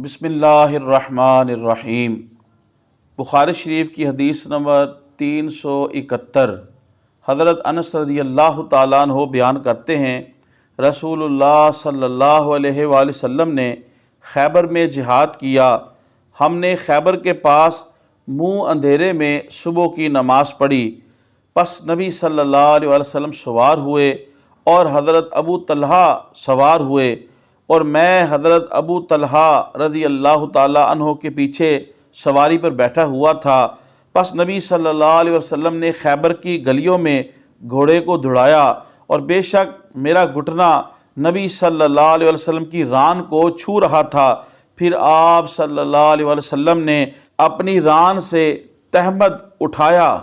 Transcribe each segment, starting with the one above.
بسم اللہ الرحمن الرحیم۔ بخاری شریف کی حدیث نمبر 371۔ حضرت انس رضی اللہ تعالیٰ عنہ بیان کرتے ہیں، رسول اللہ صلی اللہ علیہ وآلہ وسلم نے خیبر میں جہاد کیا۔ ہم نے خیبر کے پاس منہ اندھیرے میں صبح کی نماز پڑھی، پس نبی صلی اللہ علیہ وآلہ وسلم سوار ہوئے اور حضرت ابو طلحہ سوار ہوئے، اور میں حضرت ابو طلحہ رضی اللہ تعالیٰ عنہ کے پیچھے سواری پر بیٹھا ہوا تھا۔ پس نبی صلی اللہ علیہ وسلم نے خیبر کی گلیوں میں گھوڑے کو دوڑایا، اور بے شک میرا گھٹنا نبی صلی اللہ علیہ وسلم کی ران کو چھو رہا تھا۔ پھر آپ صلی اللہ علیہ وسلم نے اپنی ران سے تہمت اٹھایا،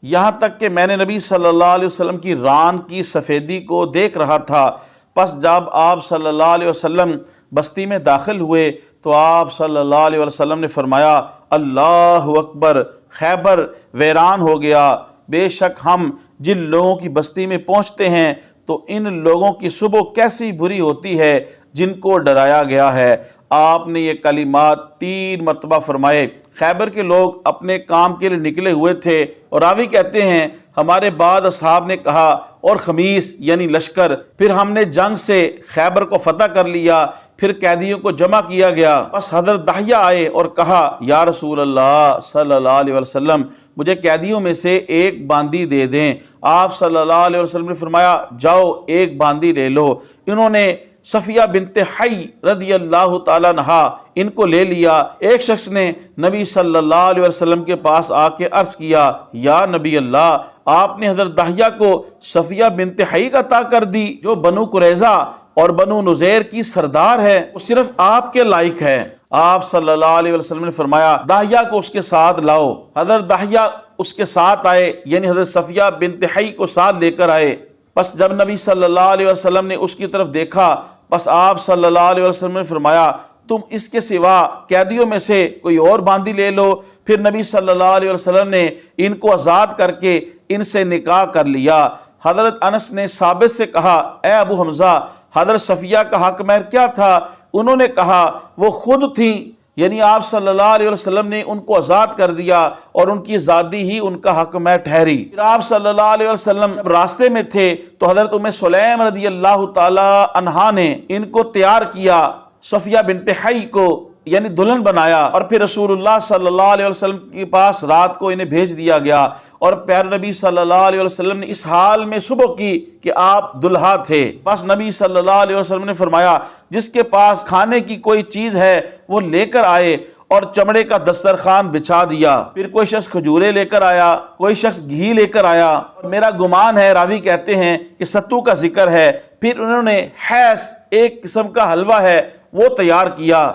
یہاں تک کہ میں نے نبی صلی اللہ علیہ وسلم کی ران کی سفیدی کو دیکھ رہا تھا۔ پس جب آپ صلی اللہ علیہ وسلم بستی میں داخل ہوئے تو آپ صلی اللہ علیہ وسلم نے فرمایا، اللہ اکبر، خیبر ویران ہو گیا۔ بے شک ہم جن لوگوں کی بستی میں پہنچتے ہیں تو ان لوگوں کی صبح کیسی بری ہوتی ہے جن کو ڈرایا گیا ہے۔ آپ نے یہ کلمات 3 مرتبہ فرمائے۔ خیبر کے لوگ اپنے کام کے لیے نکلے ہوئے تھے، اور راوی کہتے ہیں ہمارے بعد اصحاب نے کہا، اور خمیس یعنی لشکر، پھر ہم نے جنگ سے خیبر کو فتح کر لیا، پھر قیدیوں کو جمع کیا گیا۔ بس حضرت دحیہ آئے اور کہا، یا رسول اللہ صلی اللہ علیہ وسلم، مجھے قیدیوں میں سے ایک باندی دے دیں۔ آپ صلی اللہ علیہ وسلم نے فرمایا، جاؤ ایک باندی لے لو۔ انہوں نے صفیہ بنت حی رضی اللہ تعالیٰ عنہا ان کو لے لیا۔ ایک شخص نے نبی صلی اللہ علیہ وسلم کے پاس آ کے عرض کیا، یا نبی اللہ، آپ نے حضرت دحیہ کو صفیہ بنت حی کا عطا کر دی، جو بنو قریظہ اور بنو نذیر کی سردار ہے، وہ صرف آپ کے لائق ہے۔ آپ صلی اللہ علیہ وسلم نے فرمایا، دحیہ کو اس کے ساتھ لاؤ۔ حضرت دحیہ اس کے ساتھ آئے، یعنی حضرت صفیہ بنت حی کو ساتھ لے کر آئے۔ پس جب نبی صلی اللہ علیہ وسلم نے اس کی طرف دیکھا، پس آپ صلی اللہ علیہ وسلم نے فرمایا، تم اس کے سوا قیدیوں میں سے کوئی اور باندی لے لو۔ پھر نبی صلی اللہ علیہ وسلم نے ان کو آزاد کر کے ان سے نکاح کر لیا۔ حضرت انس نے ثابت سے کہا، اے ابو حمزہ، حضرت صفیہ کا حق مہر کیا تھا؟ انہوں نے کہا، وہ خود تھیں، یعنی آپ صلی اللہ علیہ وسلم نے ان کو آزاد کر دیا اور ان کی آزادی ہی ان کا حق مہر ٹھہری۔ پھر آپ صلی اللہ علیہ وسلم جب راستے میں تھے تو حضرت ام سلیم رضی اللہ تعالی عنہا نے ان کو تیار کیا، صفیہ بنت حی کو یعنی دلہن بنایا، اور پھر رسول اللہ صلی اللہ علیہ وسلم کے پاس رات کو انہیں بھیج دیا گیا، اور پیارے نبی صلی اللہ علیہ وسلم نے اس حال میں صبح کی کہ آپ دلہا تھے۔ بس نبی صلی اللہ علیہ وسلم نے فرمایا، جس کے پاس کھانے کی کوئی چیز ہے وہ لے کر آئے، اور چمڑے کا دسترخوان بچھا دیا۔ پھر کوئی شخص کھجورے لے کر آیا، کوئی شخص گھی لے کر آیا، اور میرا گمان ہے، راوی کہتے ہیں کہ ستو کا ذکر ہے۔ پھر انہوں نے حیث، ایک قسم کا حلوہ ہے، وہ تیار کیا،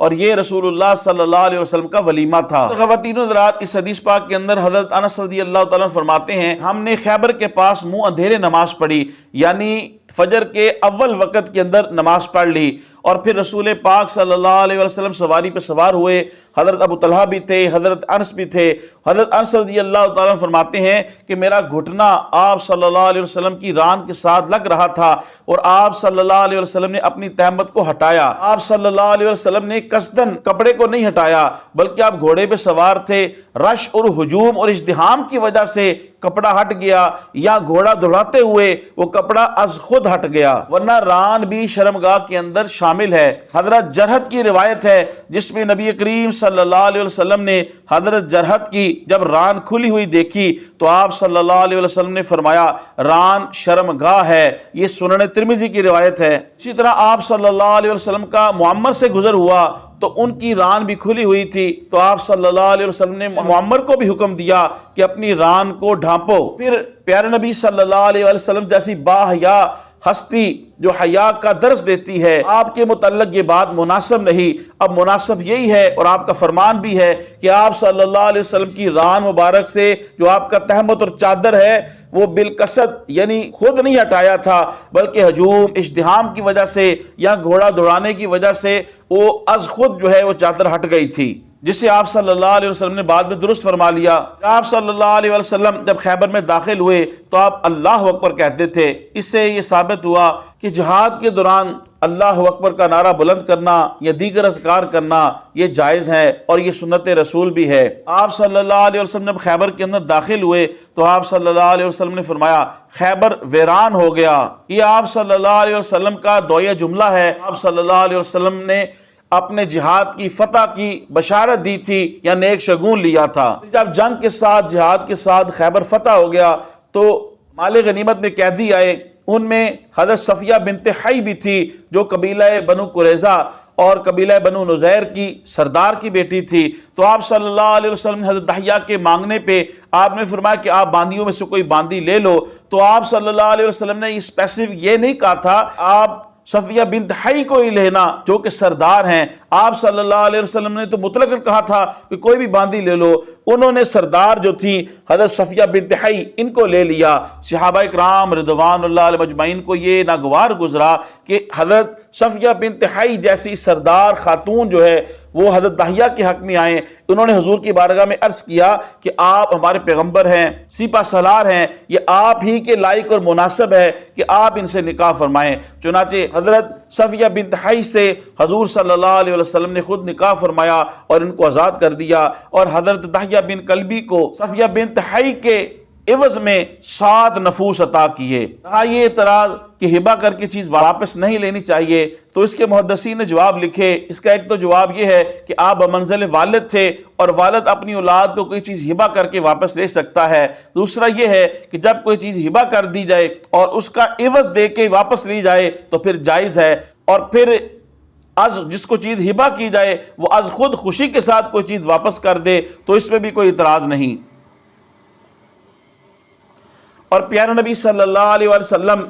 اور یہ رسول اللہ صلی اللہ علیہ وسلم کا ولیمہ تھا۔ خواتین و حضرات، اس حدیث پاک کے اندر حضرت انس رضی اللہ تعالیٰ فرماتے ہیں، ہم نے خیبر کے پاس منہ اندھیرے نماز پڑھی، یعنی فجر کے اول وقت کے اندر نماز پڑھ لی، اور پھر رسول پاک صلی اللہ علیہ وسلم سواری پہ سوار ہوئے۔ حضرت ابو طلحہ بھی تھے، حضرت انس بھی تھے۔ حضرت انس رضی اللہ تعالیٰ فرماتے ہیں کہ میرا گھٹنا آپ صلی اللہ علیہ وسلم کی ران کے ساتھ لگ رہا تھا، اور آپ صلی اللہ علیہ وسلم نے اپنی تہمت کو ہٹایا۔ آپ صلی اللہ علیہ وسلم نے قصداً کپڑے کو نہیں ہٹایا، بلکہ آپ گھوڑے پہ سوار تھے، رش اور ہجوم اور ازدحام کی وجہ سے کپڑا ہٹ گیا، یا گھوڑا دوڑاتے ہوئے وہ کپڑا از خود ہٹ گیا، ورنہ ران بھی شرمگاہ کے اندر شامل ہے۔ حضرت جرحت کی روایت ہے جس میں نبی کریم صلی اللہ علیہ وسلم نے حضرت جرحت کی جب ران کھلی ہوئی دیکھی تو آپ صلی اللہ علیہ وسلم نے فرمایا، ران شرمگاہ ہے۔ یہ سنن ترمذی کی روایت ہے۔ اسی طرح آپ صلی اللہ علیہ وسلم کا معمر سے گزر ہوا تو ان کی ران بھی کھلی ہوئی تھی، تو آپ صلی اللہ علیہ وسلم نے معمر کو بھی حکم دیا کہ اپنی ران کو ڈھانپو۔ پھر پیارے نبی صلی اللہ علیہ وسلم جیسی باحیا ہستی جو حیا کا درس دیتی ہے، آپ کے متعلق یہ بات مناسب نہیں۔ اب مناسب یہی ہے، اور آپ کا فرمان بھی ہے، کہ آپ صلی اللہ علیہ وسلم کی ران مبارک سے جو آپ کا تہمت اور چادر ہے وہ بالقصد یعنی خود نہیں ہٹایا تھا، بلکہ ہجوم ازدحام کی وجہ سے یا گھوڑا دوڑانے کی وجہ سے وہ از خود جو ہے وہ چادر ہٹ گئی تھی، جسے آپ صلی اللہ علیہ وسلم نے بعد میں درست فرما لیا۔ آپ صلی اللہ علیہ وسلم جب خیبر میں داخل ہوئے تو آپ اللہ اکبر کہتے تھے۔ اس سے یہ ثابت ہوا کہ جہاد کے دوران اللہ اکبر کا نعرہ بلند کرنا یا دیگر اذکار کرنا یہ جائز ہے اور یہ سنت رسول بھی ہے۔ آپ صلی اللہ علیہ وسلم جب خیبر کے اندر داخل ہوئے تو آپ صلی اللہ علیہ وسلم نے فرمایا خیبر ویران ہو گیا۔ یہ آپ صلی اللہ علیہ وسلم کا دعائے جملہ ہے۔ آپ صلی اللہ علیہ وسلم نے اپنے جہاد کی فتح کی بشارت دی تھی یا نیک شگون لیا تھا۔ جب جنگ کے ساتھ جہاد کے ساتھ خیبر فتح ہو گیا تو مال غنیمت میں قیدی آئے، ان میں حضرت صفیہ بنت حی بھی تھی جو قبیلہ بنو قریظہ اور قبیلہ بنو نذیر کی سردار کی بیٹی تھی۔ تو آپ صلی اللہ علیہ وسلم نے حضرت دحیہ کے مانگنے پہ آپ نے فرمایا کہ آپ باندیوں میں سے کوئی باندی لے لو۔ تو آپ صلی اللہ علیہ وسلم نے اسپیسیفک یہ نہیں کہا تھا آپ صفیہ بنت حی کو ہی لینا جو کہ سردار ہیں، آپ صلی اللہ علیہ وسلم نے تو مطلقاً کہا تھا کہ کوئی بھی باندی لے لو۔ انہوں نے سردار جو تھی حضرت صفیہ بنت حی ان کو لے لیا۔ صحابہ اکرام رضوان اللہ علیہ مجمعین کو یہ ناگوار گزرا کہ حضرت صفیہ بنت حی جیسی سردار خاتون جو ہے وہ حضرت دحیہ کے حق میں آئیں۔ انہوں نے حضور کی بارگاہ میں عرض کیا کہ آپ ہمارے پیغمبر ہیں، سپہ سالار ہیں، یہ آپ ہی کے لائق اور مناسب ہے کہ آپ ان سے نکاح فرمائیں۔ چنانچہ حضرت صفیہ بنت حی سے حضور صلی اللہ علیہ وسلم نے خود نکاح فرمایا اور ان کو آزاد کر دیا، اور حضرت دحیہ بن کلبی کو صفیہ بنت حی کے عوض میں 7 نفوس عطا کیے۔ یہ اعتراض کہ ہبہ کر کے چیز واپس نہیں لینی چاہیے، تو اس کے محدثین نے جواب لکھے۔ اس کا ایک تو جواب یہ ہے کہ آپ بمنزل والد تھے اور والد اپنی اولاد کو کوئی چیز ہبہ کر کے واپس لے سکتا ہے۔ دوسرا یہ ہے کہ جب کوئی چیز ہبہ کر دی جائے اور اس کا عوض دے کے واپس لی جائے تو پھر جائز ہے، اور پھر جس کو چیز ہبہ کی جائے وہ خود خوشی کے ساتھ کوئی چیز واپس کر دے تو اس میں بھی کوئی اعتراض نہیں۔ اور پیارے نبی صلی اللہ علیہ وسلم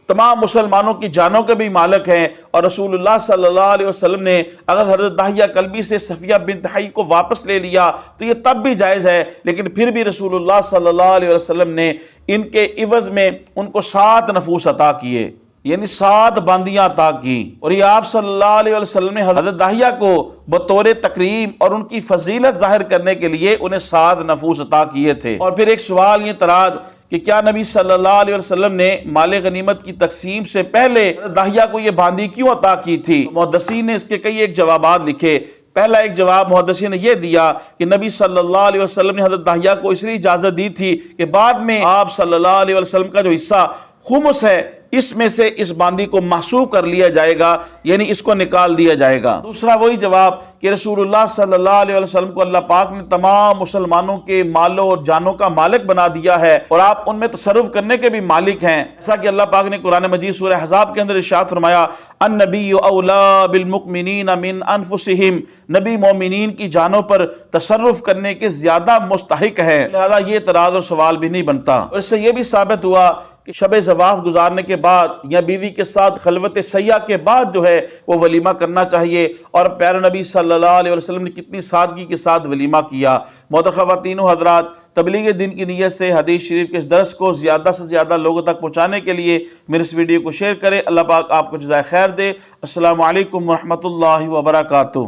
تمام مسلمانوں کی جانوں کے بھی مالک ہیں، اور رسول اللہ صلی اللہ علیہ وسلم نے اگر حضرت دحیہ کلبی سے صفیہ بنت حی کو واپس لے لیا تو یہ تب بھی جائز ہے، لیکن پھر بھی رسول اللہ صلی اللہ علیہ وسلم نے ان کے عوض میں ان کو 7 نفوس عطا کیے، یعنی 7 باندیاں عطا کی۔ اور یہ آپ صلی اللہ علیہ وسلم نے حضرت دحیہ کو بطور تکریم اور ان کی فضیلت ظاہر کرنے کے لیے انہیں 7 نفوس عطا کیے تھے۔ اور پھر ایک سوال یہ تراج کہ کیا نبی صلی اللہ علیہ وسلم نے مال غنیمت کی تقسیم سے پہلے دحیہ کو یہ باندی کیوں عطا کی تھی؟ محدثین نے اس کے کئی ایک جوابات لکھے۔ پہلا ایک جواب محدثین نے یہ دیا کہ نبی صلی اللہ علیہ وسلم نے حضرت دحیہ کو اس لیے اجازت دی تھی کہ بعد میں آپ صلی اللہ علیہ وسلم کا جو حصہ خمس ہے اس میں سے اس باندی کو محسوب کر لیا جائے گا، یعنی اس کو نکال دیا جائے گا۔ دوسرا وہی جواب کہ رسول اللہ صلی اللہ علیہ وسلم کو اللہ پاک نے تمام مسلمانوں کے مالوں اور جانوں کا مالک بنا دیا ہے اور آپ ان میں تصرف کرنے کے بھی مالک ہیں، ایسا کہ اللہ پاک نے قرآن مجید سورہ احزاب کے اندر ارشاد فرمایا النبی اولا بالمؤمنین من انفسہم، نبی مومنین کی جانوں پر تصرف کرنے کے زیادہ مستحق ہے، لہذا یہ اعتراض اور سوال بھی نہیں بنتا۔ اور اس سے یہ بھی ثابت ہوا کہ شب زواف گزارنے کے بعد یا بیوی کے ساتھ خلوت سیاح کے بعد جو ہے وہ ولیمہ کرنا چاہیے، اور پیارے نبی صلی اللہ علیہ وسلم نے کتنی سادگی کے ساتھ ولیمہ کیا۔ محترم خواتین و حضرات، تبلیغ دین کی نیت سے حدیث شریف کے اس درس کو زیادہ سے زیادہ لوگوں تک پہنچانے کے لیے میرے اس ویڈیو کو شیئر کریں۔ اللہ پاک آپ کو جزائے خیر دے۔ السلام علیکم ورحمۃ اللہ وبرکاتہ۔